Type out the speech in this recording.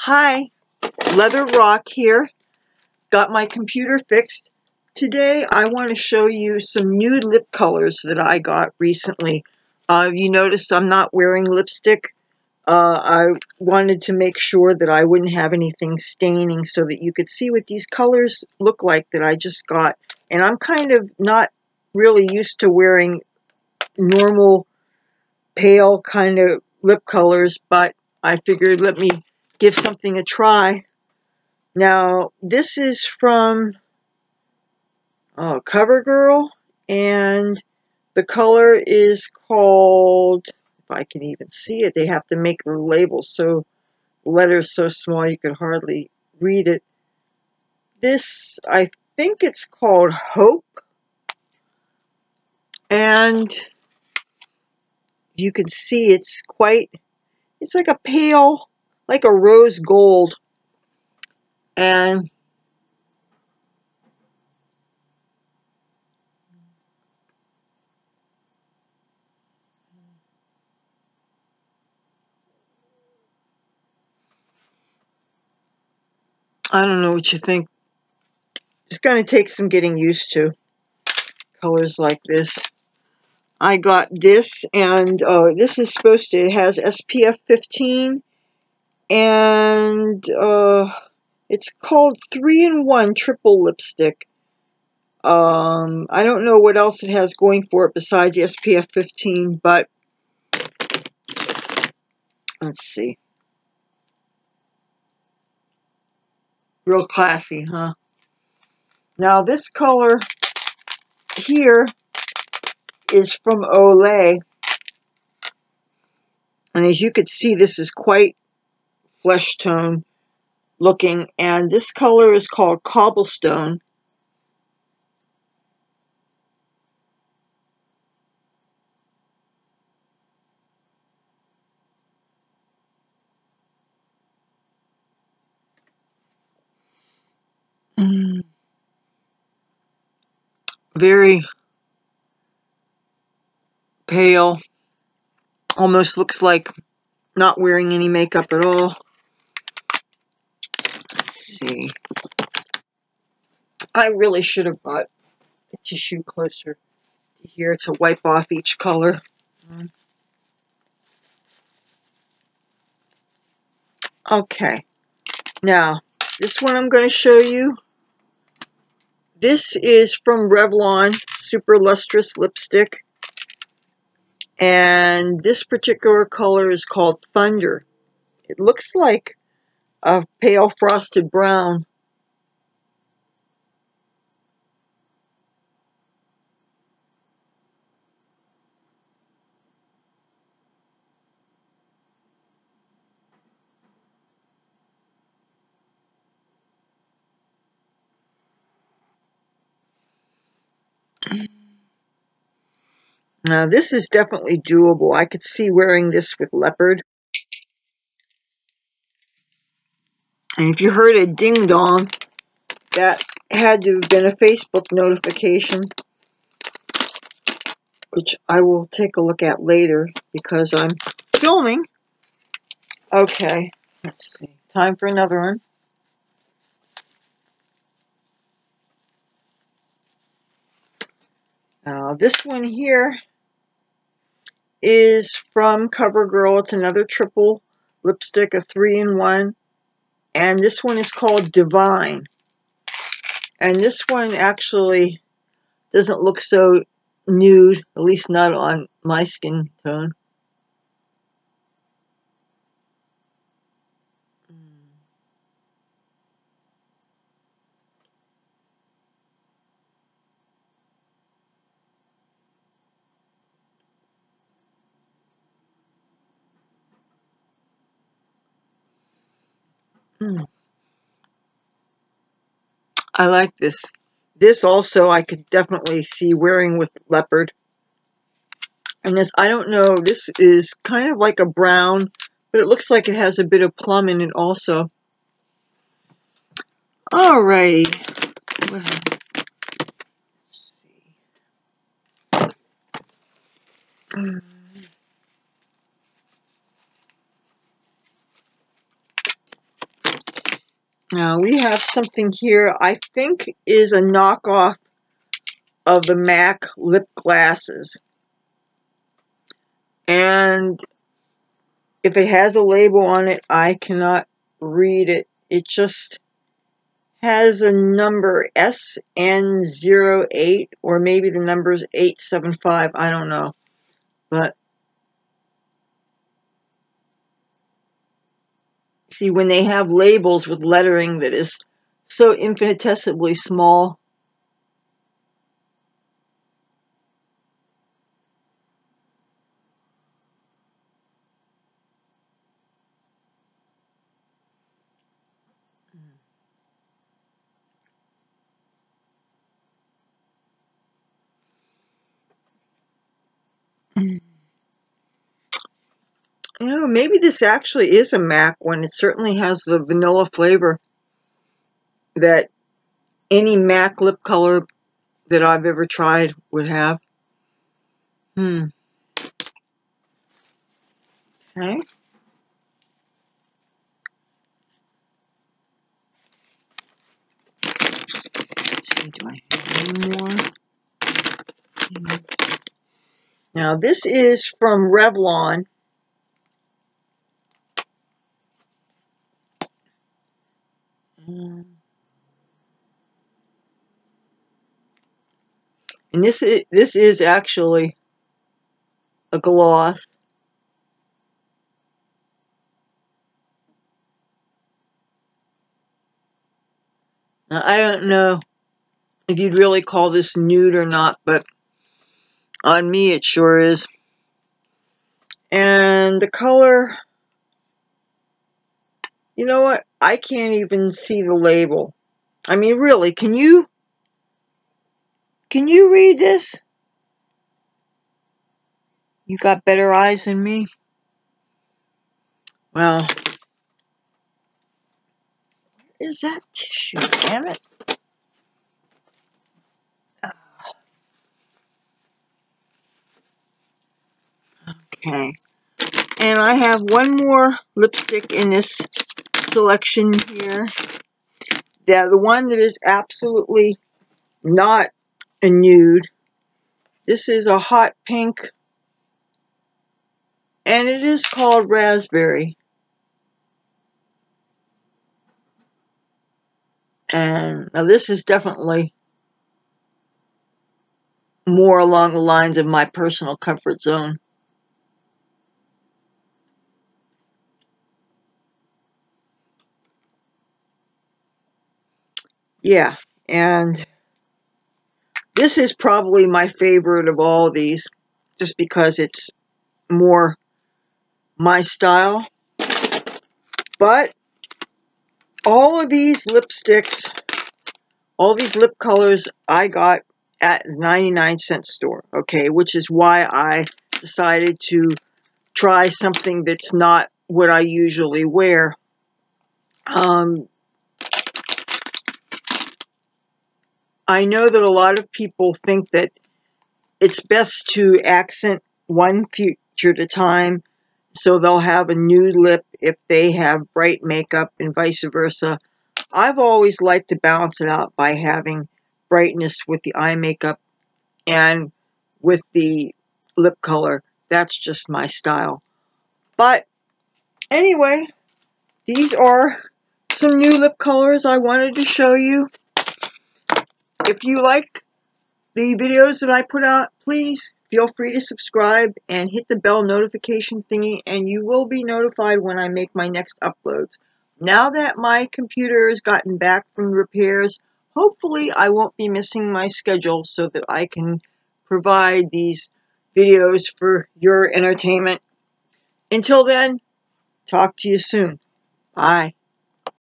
Hi, Leather Rokk here. Got my computer fixed. Today I want to show you some nude lip colors that I got recently. You noticed I'm not wearing lipstick. I wanted to make sure that I wouldn't have anything staining so that you could see what these colors look like that I just got. And I'm kind of not really used to wearing normal pale kind of lip colors, but I figured let me give something a try. Now, this is from CoverGirl, and the color is called, if I can even see it, they have to make the label so, letters so small you could hardly read it. This, I think it's called Hope, and you can see it's like a pale, like a rose gold, and I don't know what you think. It's going to take some getting used to colors like this. I got this, and this is supposed to, it has SPF 15, and it's called 3-in-1 triple lipstick. I don't know what else it has going for it besides the SPF 15, but let's see. Real classy, huh? Now this color here is from Olay, and as you can see, this is quite flesh tone looking, and this color is called Cobblestone. Very pale, almost looks like not wearing any makeup at all. Let's see. I really should have brought the tissue closer to here to wipe off each color. Okay, now this one I'm going to show you. This is from Revlon Super Lustrous Lipstick, and this particular color is called Thunder. It looks like a pale frosted brown. Now this is definitely doable. I could see wearing this with leopard. And if you heard a ding dong, that had to have been a Facebook notification, which I will take a look at later because I'm filming. Okay, let's see. Time for another one. This one here is from CoverGirl. It's another triple lipstick, a 3-in-1. And this one is called Divine. And this one actually doesn't look so nude, at least not on my skin tone. I like this. This also I could definitely see wearing with leopard. And this, I don't know, this is kind of like a brown, but it looks like it has a bit of plum in it also. Alrighty. Let's see. Now we have something here I think is a knockoff of the MAC lip glasses. And if it has a label on it, I cannot read it. It just has a number SN08, or maybe the number's 875. I don't know. But see, when they have labels with lettering that is so infinitesimally small, you know, maybe this actually is a MAC one. It certainly has the vanilla flavor that any MAC lip color that I've ever tried would have. Okay. Let's see, do I have any more? Now this is from Revlon. And this is actually a gloss. Now, I don't know if you'd really call this nude or not, but on me it sure is. And the color, you know what? I can't even see the label. I mean, really, can you read this? You got better eyes than me? Well, where is that tissue? Damn it. Okay. And I have one more lipstick in this selection here. Yeah, the one that is absolutely not a nude. This is a hot pink, and it is called Raspberry. And now this is definitely more along the lines of my personal comfort zone. Yeah, and this is probably my favorite of all of these, just because it's more my style. But all of these lipsticks, all these lip colors I got at 99-cent store, okay, which is why I decided to try something that's not what I usually wear. I know that a lot of people think that it's best to accent one feature at a time, so they'll have a nude lip if they have bright makeup and vice versa. I've always liked to balance it out by having brightness with the eye makeup and with the lip color. That's just my style. But anyway, these are some new lip colors I wanted to show you. If you like the videos that I put out, please feel free to subscribe and hit the bell notification thingy, and you will be notified when I make my next uploads. Now that my computer has gotten back from repairs, hopefully I won't be missing my schedule so that I can provide these videos for your entertainment. Until then, talk to you soon. Bye.